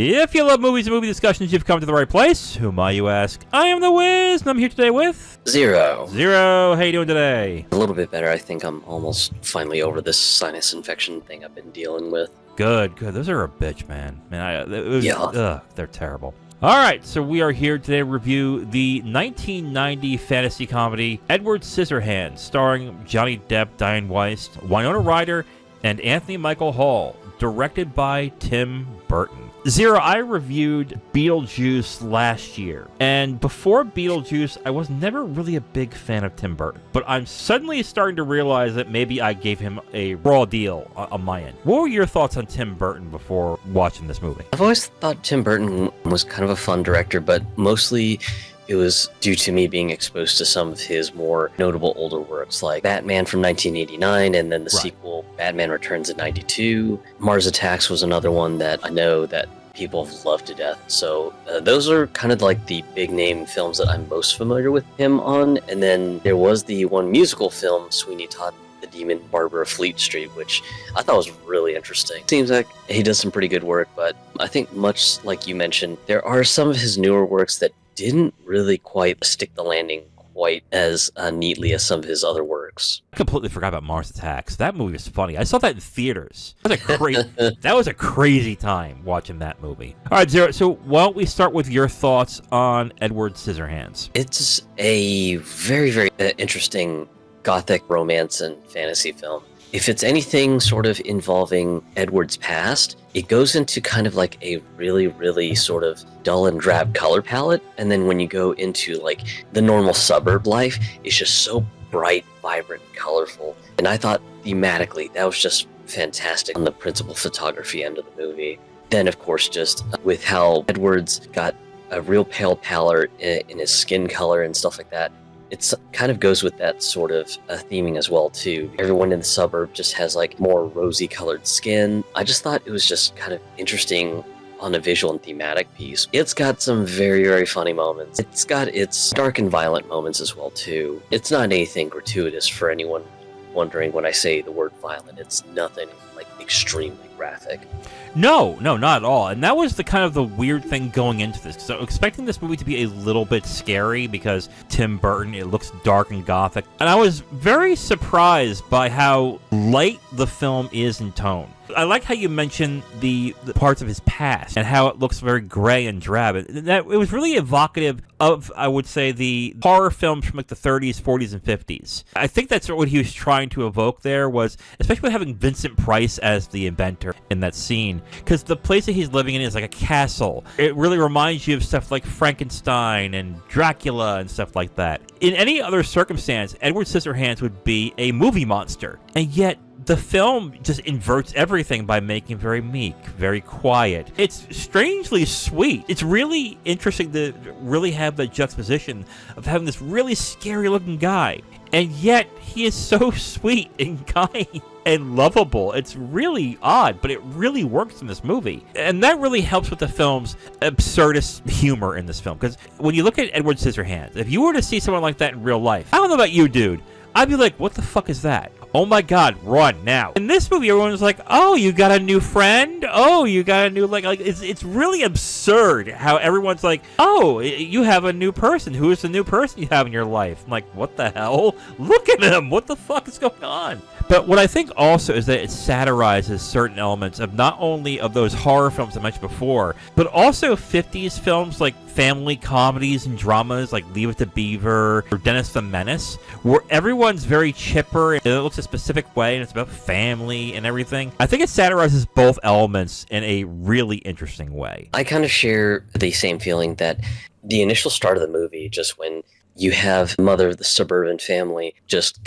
If you love movies and movie discussions, you've come to the right place. Who am I, you ask? I am the Wiz, and I'm here today with... Zero. How you doing today? A little bit better. I think I'm almost finally over this sinus infection thing I've been dealing with. Good. Those are a bitch, man. Yeah. They're terrible. All right, so we are here today to review the 1990 fantasy comedy Edward Scissorhands, starring Johnny Depp, Diane Weist, Winona Ryder, and Anthony Michael Hall, directed by Tim Burton. Zero, I reviewed Beetlejuice last year, and before Beetlejuice, I was never really a big fan of Tim Burton, but I'm suddenly starting to realize that maybe I gave him a raw deal on my end. What were your thoughts on Tim Burton before watching this movie? I've always thought Tim Burton was kind of a fun director, but mostly it was due to me being exposed to some of his more notable older works, like Batman from 1989, and then the sequel, Batman Returns in 92. Mars Attacks was another one that I know that people have loved to death. So those are kind of like the big name films that I'm most familiar with him on. And then there was the one musical film, Sweeney Todd, the Demon Barber of Fleet Street, which I thought was really interesting. Seems like he does some pretty good work, but I think much like you mentioned, there are some of his newer works that didn't really quite stick the landing quite as neatly as some of his other works. I completely forgot about Mars Attacks. That movie was funny. I saw that in theaters. That was a crazy time watching that movie. All right, Zero, so why don't we start with your thoughts on Edward Scissorhands? It's a very, very interesting gothic romance and fantasy film. If it's anything sort of involving Edward's past, it goes into kind of like a really, really sort of dull and drab color palette. And then when you go into like the normal suburb life, it's just so bright, vibrant, colorful. And I thought thematically that was just fantastic on the principal photography end of the movie. Then, of course, just with how Edward's got a real pale pallor in his skin color and stuff like that. It kind of goes with that sort of theming as well, too. Everyone in the suburb just has like more rosy colored skin. I just thought it was just kind of interesting on a visual and thematic piece. It's got some very, very funny moments. It's got its dark and violent moments as well, too. It's not anything gratuitous for anyone wondering when I say the word violent. It's nothing like extremely graphic. No, not at all. And that was the kind of the weird thing going into this. So expecting this movie to be a little bit scary because Tim Burton, it looks dark and gothic. And I was very surprised by how light the film is in tone. I like how you mentioned the parts of his past and how it looks very gray and drab. It was really evocative of, I would say, the horror films from like the 30s, 40s, and 50s. I think that's what he was trying to evoke there was, especially with having Vincent Price as the inventor in that scene, because the place that he's living in is like a castle. It really reminds you of stuff like Frankenstein and Dracula and stuff like that. In any other circumstance, Edward Scissorhands would be a movie monster, and yet the film just inverts everything by making it very meek, very quiet. It's strangely sweet. It's really interesting to really have the juxtaposition of having this really scary-looking guy, and yet he is so sweet and kind and lovable. It's really odd, but it really works in this movie. And that really helps with the film's absurdist humor in this film, because when you look at Edward Scissorhands, if you were to see someone like that in real life, I don't know about you, dude, I'd be like, what the fuck is that? Oh my god, run now. In this movie, everyone's like, oh, you got a new friend? Oh, you got a new, like it's really absurd how everyone's like, oh, you have a new person. Who is the new person you have in your life? I'm like, what the hell? Look at him. What the fuck is going on? But what I think also is that it satirizes certain elements of not only of those horror films I mentioned before, but also 50s films like family comedies and dramas like Leave It to Beaver or Dennis the Menace, where everyone's very chipper and it looks a specific way and it's about family and everything. I think it satirizes both elements in a really interesting way. I kind of share the same feeling that the initial start of the movie, just when you have the mother of the suburban family just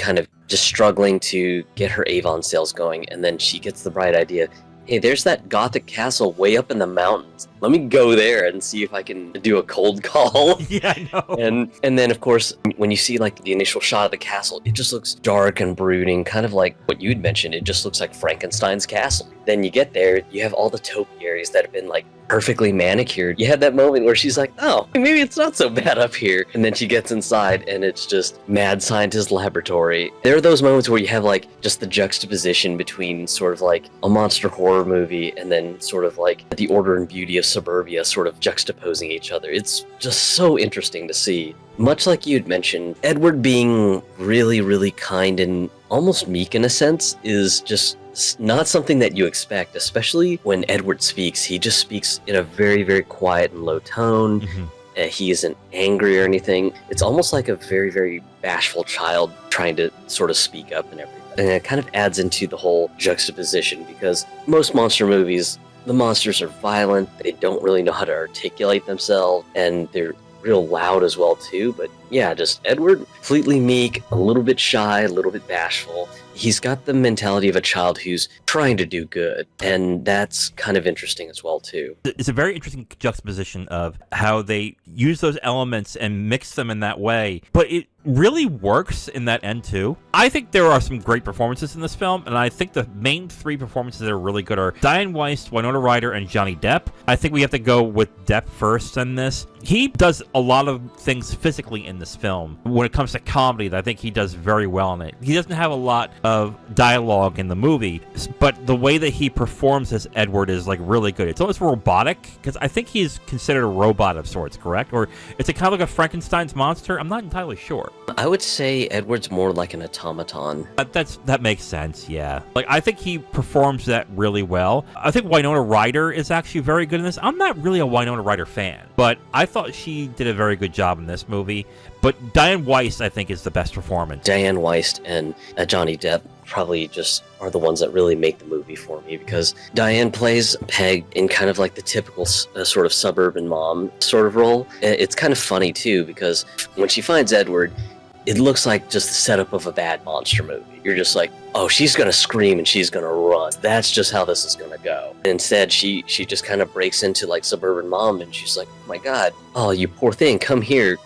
struggling to get her Avon sales going, and then she gets the bright idea, hey, there's that gothic castle way up in the mountains. Let me go there and see if I can do a cold call. Yeah, I know. And then, of course, when you see like the initial shot of the castle, it just looks dark and brooding, kind of like what you'd mentioned. It just looks like Frankenstein's castle. Then you get there, you have all the topiaries that have been like perfectly manicured. You had that moment where she's like, oh, maybe it's not so bad up here. And then she gets inside and it's just mad scientist laboratory. There are those moments where you have like just the juxtaposition between sort of like a monster horror movie and then sort of like the order and beauty of suburbia sort of juxtaposing each other. It's just so interesting to see. Much like you'd mentioned, Edward being really, really kind and almost meek in a sense is just not something that you expect, especially when Edward speaks. He just speaks in a very, very quiet and low tone. He isn't angry or anything. It's almost like a very, very bashful child trying to sort of speak up and everything. And it kind of adds into the whole juxtaposition, because most monster movies, the monsters are violent, they don't really know how to articulate themselves, and they're real loud as well too. But yeah, just Edward, completely meek, a little bit shy, a little bit bashful. He's got the mentality of a child who's trying to do good, and that's kind of interesting as well too. It's a very interesting juxtaposition of how they use those elements and mix them in that way, but it really works in that end too. I think there are some great performances in this film, and I think the main three performances that are really good are Diane Weiss, Winona Ryder, and Johnny Depp. I think we have to go with Depp first in this. He does a lot of things physically in this film. When it comes to comedy, I think he does very well in it. He doesn't have a lot of dialogue in the movie, but the way that he performs as Edward is like really good. It's almost robotic, because I think he's considered a robot of sorts, correct? Or it's a kind of like a Frankenstein's monster? I'm not entirely sure. I would say Edward's more like an automaton. That makes sense, yeah. Like, I think he performs that really well. I think Winona Ryder is actually very good in this. I'm not really a Winona Ryder fan, but I thought she did a very good job in this movie. But Diane Weiss, I think, is the best performance. Diane Weiss and Johnny Depp probably just are the ones that really make the movie for me, because Diane plays Peg in kind of like the typical sort of suburban mom sort of role. It's kind of funny too, because when she finds Edward, it looks like just the setup of a bad monster movie. You're just like, oh, she's gonna scream and she's gonna run. That's just how this is gonna go. Instead, she just kind of breaks into like suburban mom, and she's like, oh my god, oh, you poor thing, come here.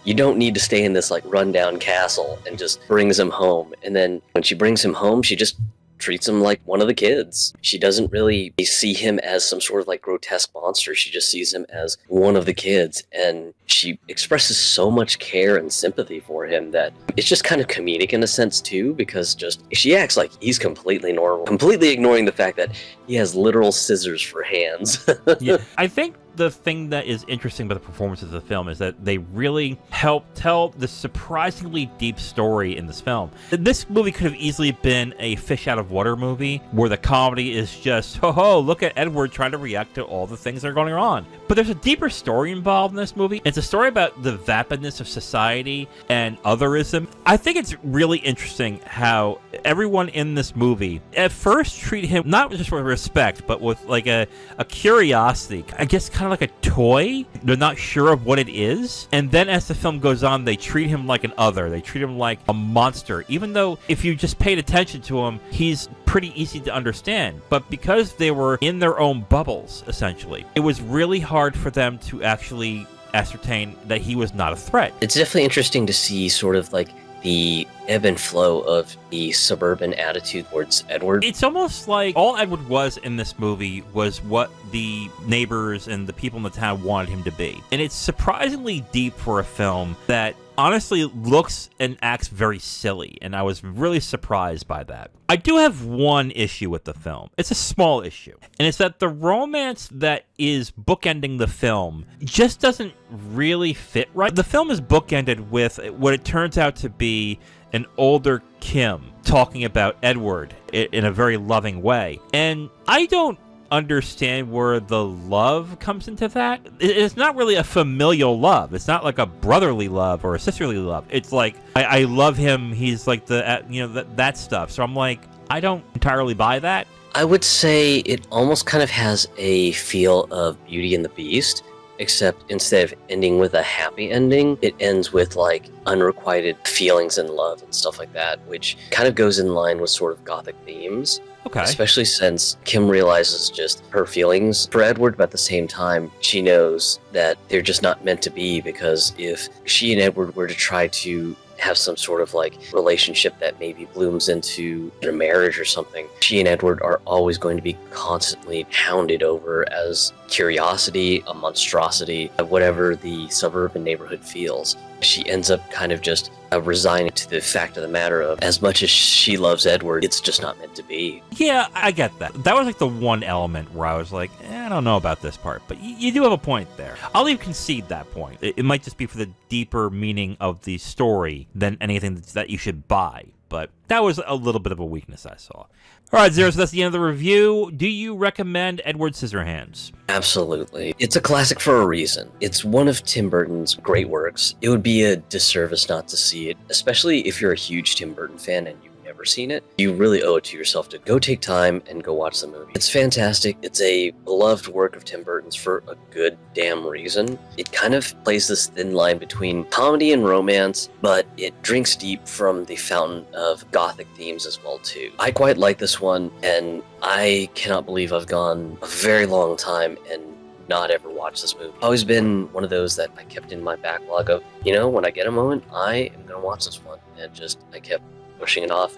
You don't need to stay in this like rundown castle, and just brings him home. And then when she brings him home, she just treats him like one of the kids. She doesn't really see him as some sort of like grotesque monster. She just sees him as one of the kids, and she expresses so much care and sympathy for him that it's just kind of comedic in a sense too, because just she acts like he's completely normal, completely ignoring the fact that he has literal scissors for hands. Yeah, I think the thing that is interesting about the performances of the film is that they really help tell the surprisingly deep story in this film. This movie could have easily been a fish out of water movie, where the comedy is just, ho, look at Edward trying to react to all the things that are going on. But there's a deeper story involved in this movie. It's a story about the vapidness of society and otherism. I think it's really interesting how everyone in this movie at first treat him not just with respect, but with like a curiosity, I guess kind of like a toy. They're not sure of what it is. And then as the film goes on, they treat him like an other. They treat him like a monster, even though if you just paid attention to him, he's pretty easy to understand. But because they were in their own bubbles, essentially, it was really hard for them to actually ascertain that he was not a threat. It's definitely interesting to see sort of like the ebb and flow of the suburban attitude towards Edward. It's almost like all Edward was in this movie was what the neighbors and the people in the town wanted him to be. And it's surprisingly deep for a film that honestly looks and acts very silly, and I was really surprised by that. I do have one issue with the film. It's a small issue, and it's that the romance that is bookending the film just doesn't really fit right. The film is bookended with what it turns out to be an older Kim talking about Edward in a very loving way, and I don't understand where the love comes into that. It's not really a familial love. It's not like a brotherly love or a sisterly love. It's like, I love him. He's like that stuff. So I'm like, I don't entirely buy that. I would say it almost kind of has a feel of Beauty and the Beast, except instead of ending with a happy ending, it ends with like unrequited feelings and love and stuff like that, which kind of goes in line with sort of gothic themes. Okay. Especially since Kim realizes just her feelings for Edward, but at the same time, she knows that they're just not meant to be, because if she and Edward were to try to have some sort of like relationship that maybe blooms into a marriage or something, she and Edward are always going to be constantly hounded over as curiosity, a monstrosity, whatever the suburban neighborhood feels. She ends up kind of just resigning to the fact of the matter of, as much as she loves Edward, it's just not meant to be. Yeah, I get that. That was like the one element where I was like, I don't know about this part, but you do have a point there. I'll even concede that point. It might just be for the deeper meaning of the story than anything that you should buy. But that was a little bit of a weakness I saw. All right, Zero, so that's the end of the review. Do you recommend Edward Scissorhands? Absolutely. It's a classic for a reason. It's one of Tim Burton's great works. It would be a disservice not to see it, especially if you're a huge Tim Burton fan and you've never seen it. You really owe it to yourself to go take time and go watch the movie. It's fantastic. It's a beloved work of Tim Burton's for a good damn reason. It kind of plays this thin line between comedy and romance, but it drinks deep from the fountain of gothic themes as well too. I quite like this one, and I cannot believe I've gone a very long time and not ever watched this movie. I've always been one of those that I kept in my backlog of, when I get a moment, I am going to watch this one. And I kept pushing it off,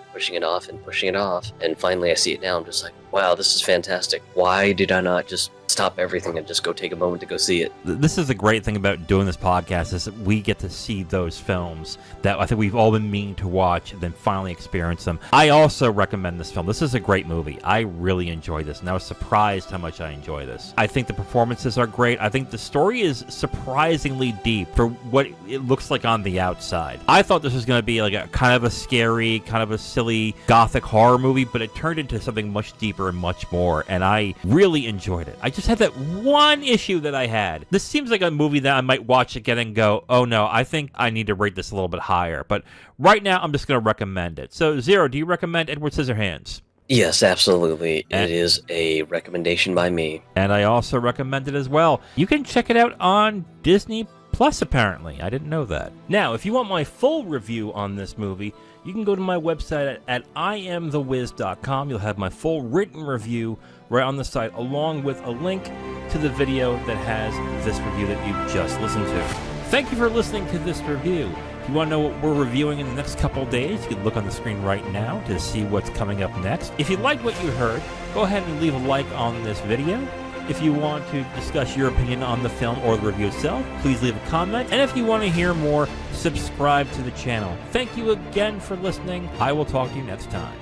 and finally I see it now. I'm just like, wow, this is fantastic. Why did I not just stop everything and just go take a moment to go see it? This is the great thing about doing this podcast, is that we get to see those films that I think we've all been meaning to watch and then finally experience them. I also recommend this film. This is a great movie. I really enjoy this, and I was surprised how much I enjoy this. I think the performances are great. I think the story is surprisingly deep for what it looks like on the outside. I thought this was going to be like a kind of a scary, kind of a silly gothic horror movie, but it turned into something much deeper and much more, and I really enjoyed it. I just had that one issue that I had. This seems like a movie that I might watch again and go, oh no, I think I need to rate this a little bit higher. But right now, I'm just going to recommend it. So, Zero, do you recommend Edward Scissorhands? Yes, absolutely. It is a recommendation by me. And I also recommend it as well. You can check it out on Disney Plus, apparently. I didn't know that. Now, if you want my full review on this movie, you can go to my website at IamTheWiz.com. You'll have my full written review right on the site, along with a link to the video that has this review that you've just listened to. Thank you for listening to this review. If you want to know what we're reviewing in the next couple of days, you can look on the screen right now to see what's coming up next. If you like what you heard, go ahead and leave a like on this video. If you want to discuss your opinion on the film or the review itself, please leave a comment. And if you want to hear more, subscribe to the channel. Thank you again for listening. I will talk to you next time.